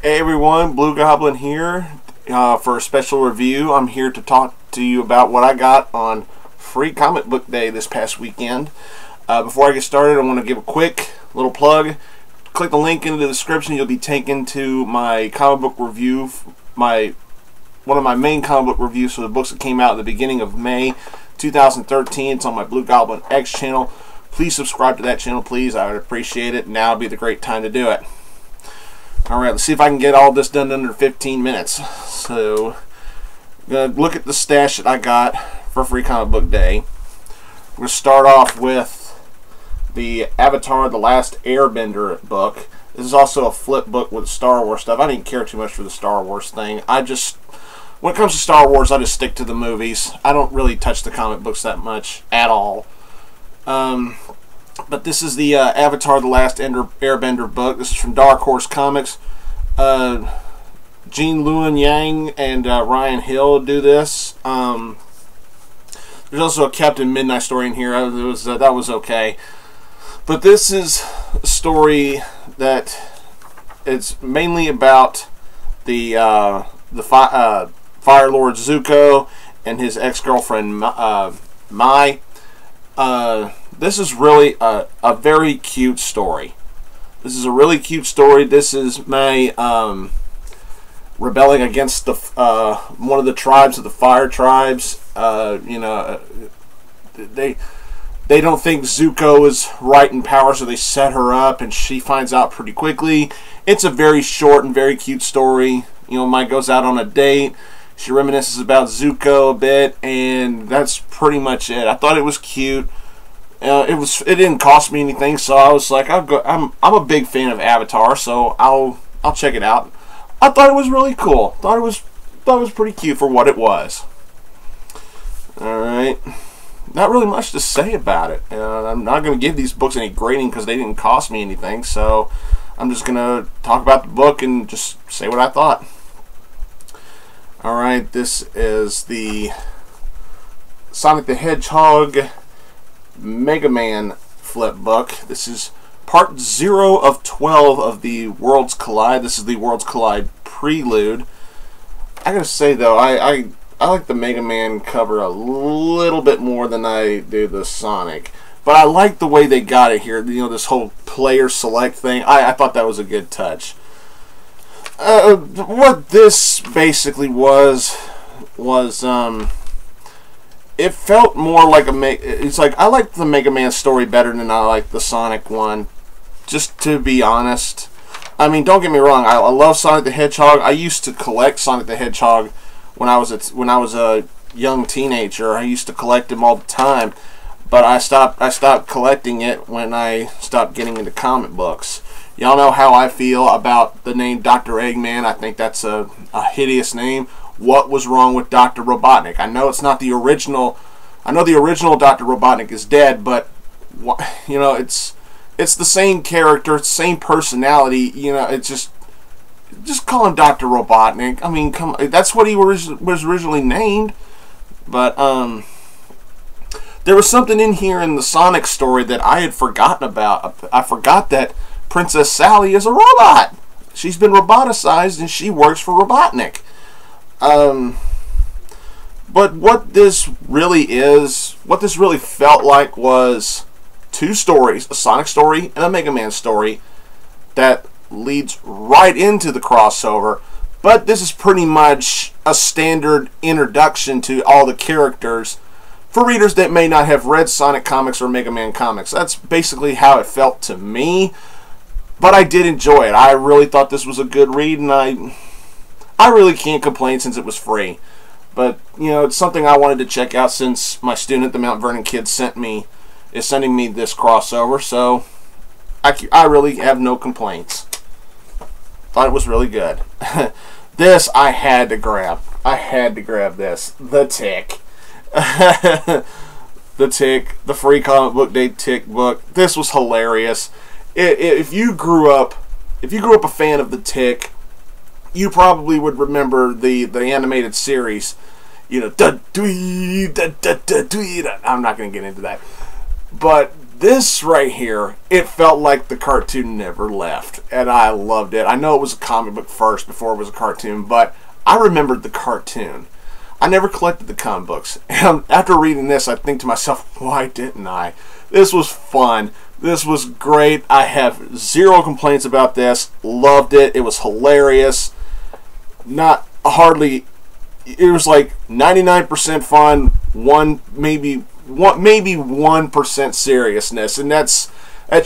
Hey everyone, Blugoblin here for a special review. I'm here to talk to you about what I got on Free Comic Book Day this past weekend. Before I get started, I want to give a quick little plug. Click the link in the description. You'll be taken to my comic book review, one of my main comic book reviews for the books that came out at the beginning of May 2013. It's on my Blugoblin X channel. Please subscribe to that channel, please. I would appreciate it. Now would be the great time to do it. Alright, let's see if I can get all this done under 15 minutes. So, I'm going to look at the stash that I got for Free Comic Book Day. We're going to start off with the Avatar: The Last Airbender book. This is also a flip book with Star Wars stuff. I didn't care too much for the Star Wars thing. When it comes to Star Wars, I just stick to the movies. I don't really touch the comic books that much at all. But this is the Avatar: The Last Airbender book. This is from Dark Horse Comics. Gene Luen Yang and Ryan Hill do this. There's also a Captain Midnight story in here. That was okay. But this is a story that it's mainly about the Fire Lord Zuko and his ex-girlfriend Mai. This is really a very cute story. This is a really cute story. This is Mai rebelling against the one of the tribes of the Fire Tribes. You know, they don't think Zuko is right in power, so they set her up, and she finds out pretty quickly. It's a very short and very cute story. You know, Mai goes out on a date. She reminisces about Zuko a bit, and that's pretty much it. I thought it was cute. It didn't cost me anything, so I was like, I'm a big fan of Avatar, so I'll check it out. I thought it was really cool. Thought it was pretty cute for what it was. All right, not really much to say about it. I'm not going to give these books any grading because they didn't cost me anything. So I'm just going to talk about the book and just say what I thought. All right, this is the Sonic the Hedgehog Mega Man flip book. This is part 0 of 12 of the Worlds Collide. This is the Worlds Collide prelude. I gotta say though, I like the Mega Man cover a little bit more than I do the Sonic, but I like the way they got it here. You know, this whole player select thing. I thought that was a good touch. What this basically was it felt more like it's like I like the Mega Man story better than I like the Sonic one, just to be honest. I mean, don't get me wrong, I love Sonic the Hedgehog. I used to collect Sonic the Hedgehog when I was a young teenager. I used to collect him all the time, but I stopped collecting it when I stopped getting into comic books. Y'all know how I feel about the name Dr. Eggman. I think that's a hideous name. What was wrong with Dr. Robotnik? I know it's not the original. I know the original Dr. Robotnik is dead, but you know, it's the same character, it's the same personality. You know, it's just call him Dr. Robotnik. I mean, come on, that's what he was originally named. But there was something in here in the Sonic story that I had forgotten about. I forgot that Princess Sally is a robot. She's been roboticized and she works for Robotnik. But what this really felt like was two stories, a Sonic story and a Mega Man story, that leads right into the crossover. But this is pretty much a standard introduction to all the characters for readers that may not have read Sonic comics or Mega Man comics. That's basically how it felt to me. But I did enjoy it. I really thought this was a good read, and I really can't complain since it was free. But, you know, it's something I wanted to check out since my student, TheMtVernonKid, is sending me this crossover. So I really have no complaints. Thought it was really good. This I had to grab. I had to grab this. The Tick. The Tick. The free comic book day Tick book. This was hilarious. If you grew up a fan of the Tick, you probably would remember the animated series. You know, I'm not going to get into that. But this right here, it felt like the cartoon never left, and I loved it. I know it was a comic book first before it was a cartoon, but I remembered the cartoon. I never collected the comic books, and after reading this, I think to myself, why didn't I? This was fun. This was great. I have zero complaints about this. Loved it. It was hilarious. Not hardly. It was like 99% fun. Maybe 1% seriousness, and that's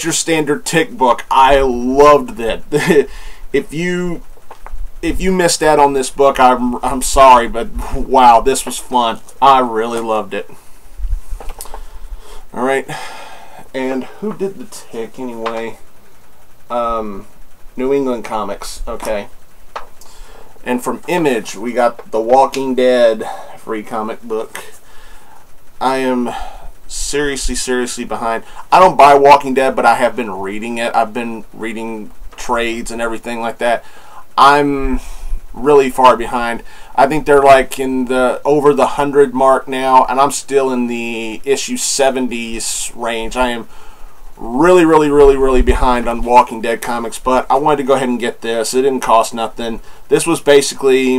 your standard Tick book. I loved that. If you missed out on this book, I'm sorry, but wow, this was fun. I really loved it. All right, and who did the Tick anyway? New England Comics. Okay. And from Image, we got The Walking Dead free comic book. I am seriously behind. I don't buy Walking Dead, but I have been reading it. I've been reading trades and everything like that. I'm really far behind. I think they're like in the over the 100 mark now, and I'm still in the issue 70s range. I am really behind on Walking Dead comics, but I wanted to go ahead and get this. It didn't cost nothing. This was basically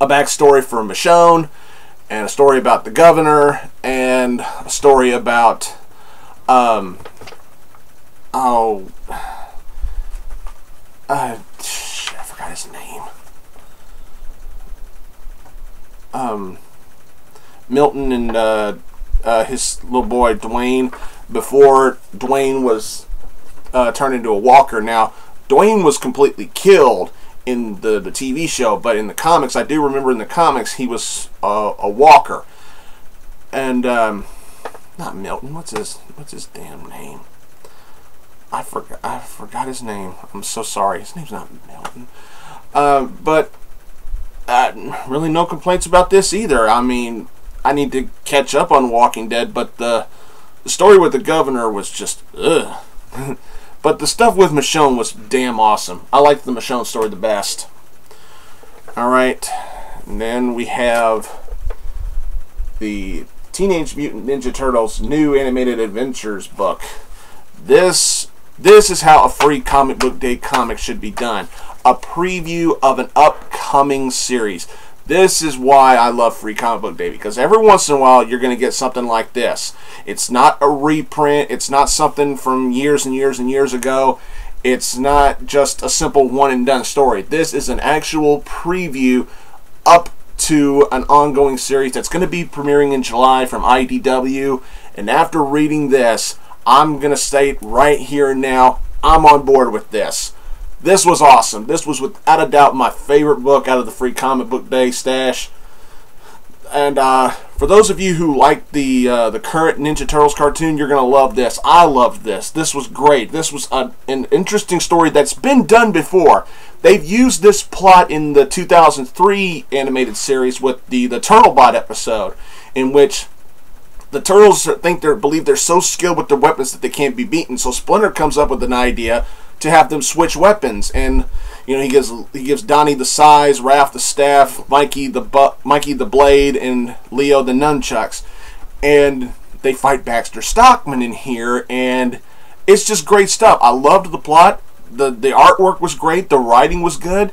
a backstory for Michonne, and a story about the governor, and a story about I forgot his name. Milton and his little boy Dwayne, before Dwayne was turned into a walker. Now, Dwayne was completely killed in the TV show, but in the comics, I do remember in the comics he was a walker. And not Milton. What's his damn name? I forgot his name. I'm so sorry. His name's not Milton. But really no complaints about this either. I mean, I need to catch up on Walking Dead, but the story with the governor was just ugh. But the stuff with Michonne was damn awesome. I liked the Michonne story the best. Alright, and then we have the Teenage Mutant Ninja Turtles New Animated Adventures book. This is how a free comic book day comic should be done. A preview of an upcoming series. This is why I love free comic book day, because every once in a while you're going to get something like this. It's not a reprint. It's not something from years and years and years ago. It's not just a simple one and done story. This is an actual preview up to an ongoing series that's going to be premiering in July from IDW. And after reading this, I'm going to state right here and now, I'm on board with this. This was awesome. This was without a doubt my favorite book out of the free comic book day stash. And for those of you who like the current Ninja Turtles cartoon, you're going to love this. I loved this. This was great. This was an interesting story that's been done before. They've used this plot in the 2003 animated series with the Turtlebot episode, in which the Turtles believe they're so skilled with their weapons that they can't be beaten. So Splinter comes up with an idea to have them switch weapons, and you know, he gives Donnie the Size, Raph the Staff, Mikey the Blade, and Leo the Nunchucks, and they fight Baxter Stockman in here, and it's just great stuff. I loved the plot. The artwork was great. The writing was good.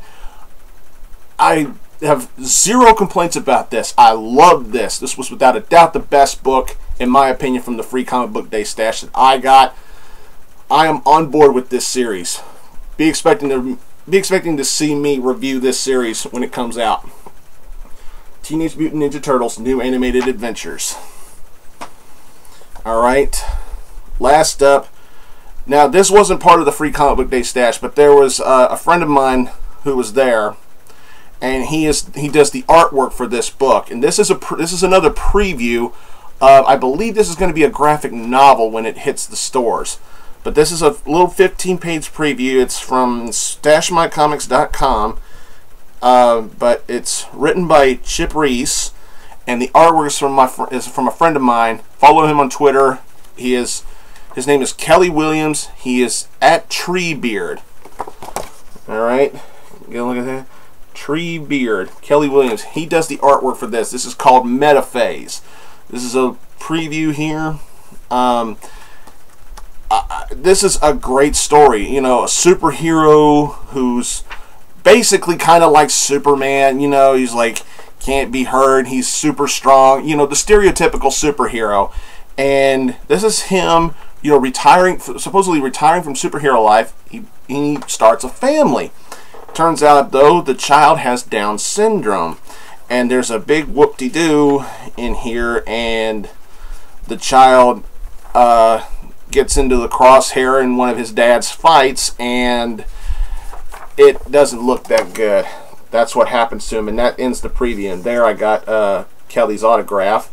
I have zero complaints about this. I loved this. This was without a doubt the best book in my opinion, from the free comic book day stash that I got. I am on board with this series. Be expecting to see me review this series when it comes out. Teenage Mutant Ninja Turtles New Animated Adventures. Alright, last up. Now, this wasn't part of the free comic book day stash, but there was a friend of mine who was there, and he does the artwork for this book. And this is another preview of, I believe this is going to be a graphic novel when it hits the stores. But this is a little 15-page preview. It's from StashMyComics.com, but it's written by Chip Reese, and the artwork is from a friend of mine. Follow him on Twitter. His name is Kelly Williams. He is at Treebeard. All right, you gonna look at that? Treebeard, Kelly Williams. He does the artwork for this. This is called Metaphase. This is a preview here. This is a great story. You know, a superhero who's basically kind of like Superman. You know, he's like, can't be hurt. He's super strong. You know, the stereotypical superhero. And this is him, you know, supposedly retiring from superhero life. He starts a family. Turns out, though, the child has Down syndrome. And there's a big whoop-de-doo in here, and the child gets into the crosshair in one of his dad's fights, and it doesn't look that good. That's what happens to him, and that ends the preview. And there I got Kelly's autograph.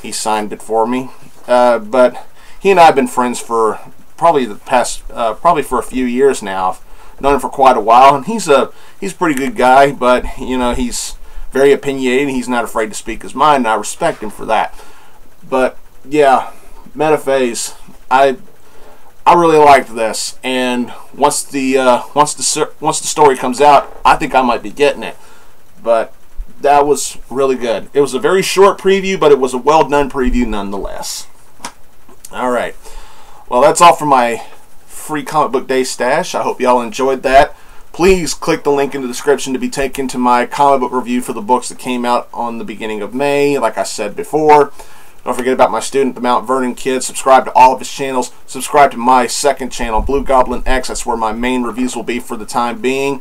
He signed it for me. But he and I have been friends for probably for a few years now. I've known him for quite a while, and he's a pretty good guy, but you know, he's very opinionated. He's not afraid to speak his mind, and I respect him for that. But yeah, Metaphase, I really liked this, and once the story comes out, I think I might be getting it. But that was really good. It was a very short preview, but it was a well done preview nonetheless. All right, well, that's all for my free comic book day stash. I hope y'all enjoyed that. Please click the link in the description to be taken to my comic book review for the books that came out on the beginning of May, like I said before. Don't forget about my student, TheMtVernonKid. Subscribe to all of his channels. Subscribe to my second channel, Blugoblin X. That's where my main reviews will be for the time being.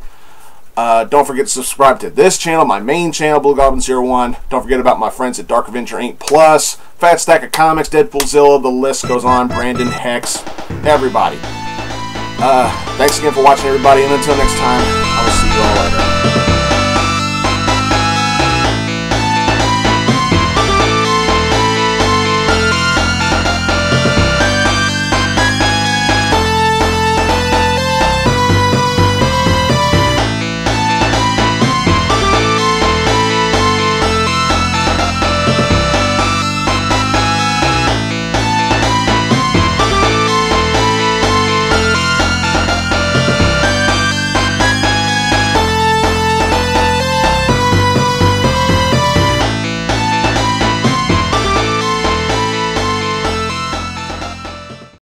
Don't forget to subscribe to this channel, my main channel, Blugoblin01. Don't forget about my friends at Dark Avenger Inc. Plus, Fat Stack of Comics, Deadpoolzilla, the list goes on, Brandon Hex, everybody. Thanks again for watching, everybody, and until next time, I will see you all later.